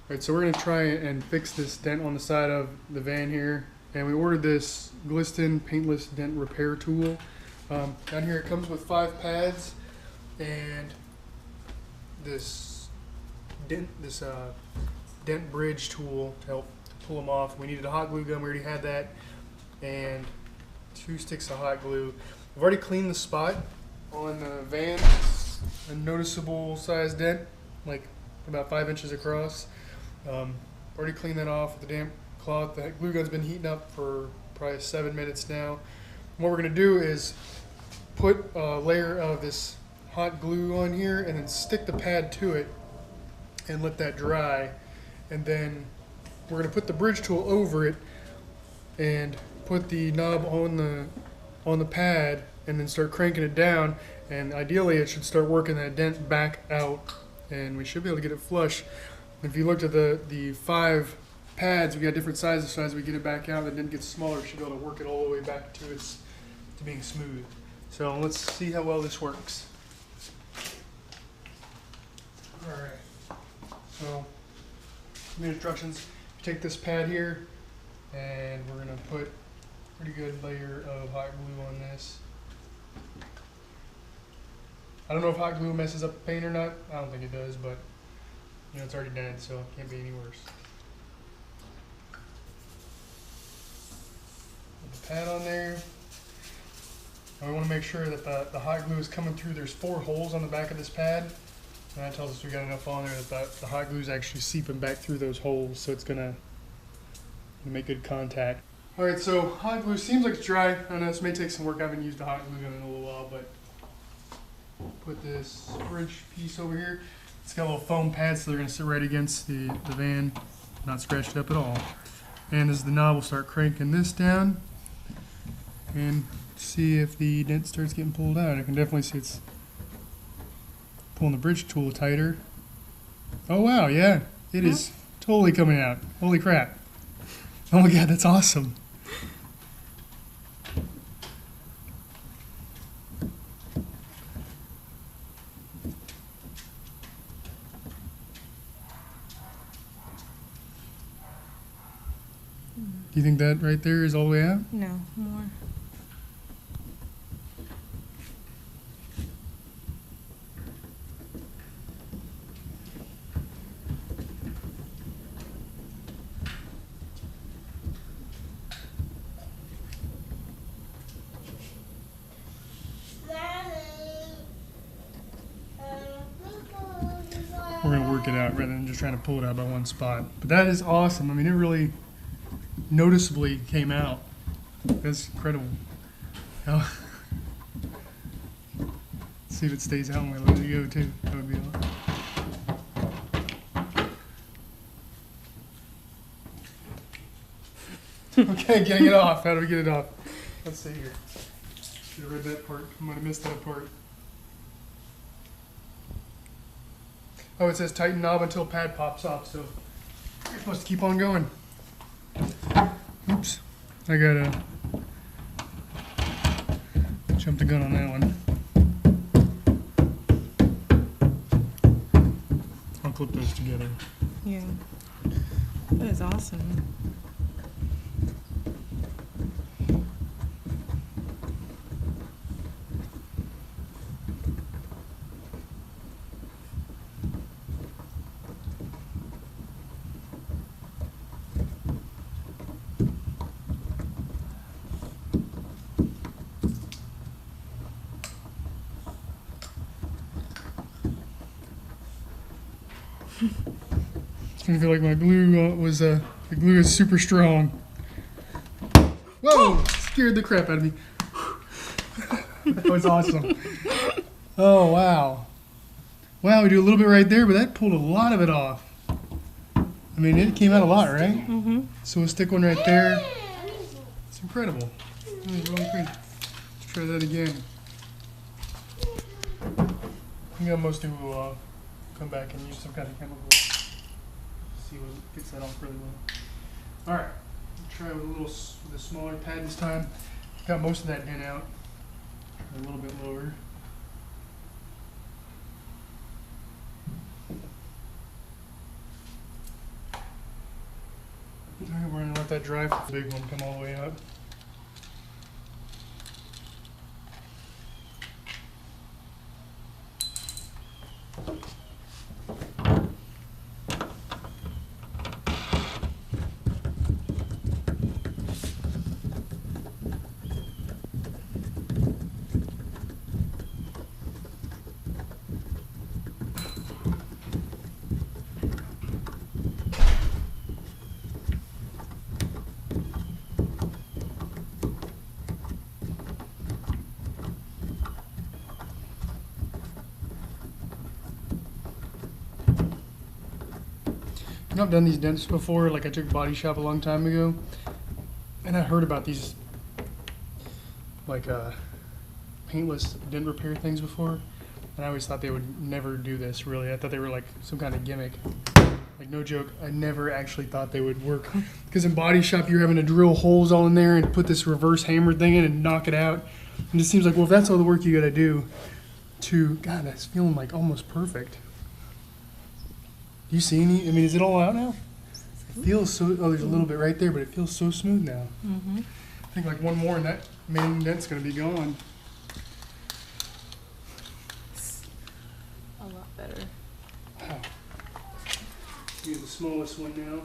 Alright, so we're going to try and fix this dent on the side of the van here. And we ordered this Dent Paintless Dent repair tool. Down here it comes with 5 pads and this dent bridge tool to help pull them off. We needed a hot glue gun, we already had that, and 2 sticks of hot glue. I've already cleaned the spot on the van. It's a noticeable size dent, like about 5 inches across. Already cleaned that off with a damp cloth. The glue gun's been heating up for probably 7 minutes now. And what we're going to do is put a layer of this hot glue on here and then stick the pad to it and let that dry. And then we're going to put the bridge tool over it and put the knob on the pad and then start cranking it down. And ideally it should start working that dent back out and we should be able to get it flush. If you looked at the 5 pads, we got different sizes, so as we get it back out, the dent gets smaller, we should be able to work it all the way back to being smooth. So let's see how well this works. Alright, so the instructions, you take this pad here and we're going to put a pretty good layer of hot glue on this. I don't know if hot glue messes up the paint or not. I don't think it does, but you know, it's already dead, so it can't be any worse. Put the pad on there. And we want to make sure that the hot glue is coming through. There's 4 holes on the back of this pad. And that tells us we got enough on there that the hot glue is actually seeping back through those holes, so it's going to make good contact. Alright, so hot glue seems like it's dry. I know this may take some work. I haven't used a hot glue gun in a little while, but put this bridge piece over here. It's got a little foam pad, so they're going to sit right against the van, not scratched up at all. And as the knob, we'll start cranking this down and see if the dent starts getting pulled out. I can definitely see it's pulling the bridge tool tighter. Oh wow, yeah, it is totally coming out. Holy crap. Oh my god, that's awesome. Do you think that right there is all the way out? No, more. We're going to work it out rather than just trying to pull it out by one spot. But that is awesome. I mean, it really noticeably came out. That's incredible. Oh. See if it stays out when we let it go too. That would be awesome. Okay, getting it off. How do we get it off? Let's see here. Should have read that part. I might have missed that part. Oh, it says tighten knob until pad pops off, so you're supposed to keep on going. Oops, I gotta jump the gun on that one. I'll clip those together. Yeah, that is awesome. It's gonna feel like my glue the glue is super strong. Whoa! Scared the crap out of me. That was awesome. Oh wow. Wow, we do a little bit right there, but that pulled a lot of it off. I mean, it came out a lot, right? Mm-hmm. So we'll stick one right there. It's incredible. That was really great. Let's try that again. I think most people will come back and use some kind of chemical. See what gets that off really well. Alright, try with a smaller pad this time. Got most of that dent out. A little bit lower. that dry. Big one come all the way up. You know, I've done these dents before. Like I took body shop a long time ago, and I heard about these like paintless dent repair things before, and I always thought they would never do this. Really, I thought they were like some kind of gimmick. Like no joke, I never actually thought they would work. Because in body shop, you're having to drill holes all in there and put this reverse hammer thing in and knock it out. And it seems like, well, if that's all the work you got to do, God, that's feeling like almost perfect. Do you see any? I mean, is it all out now? It feels so. Oh, there's a little bit right there, but it feels so smooth now. Mm-hmm. I think like one more, and that main dent's gonna be gone. A lot better. Wow. Use the smallest one now.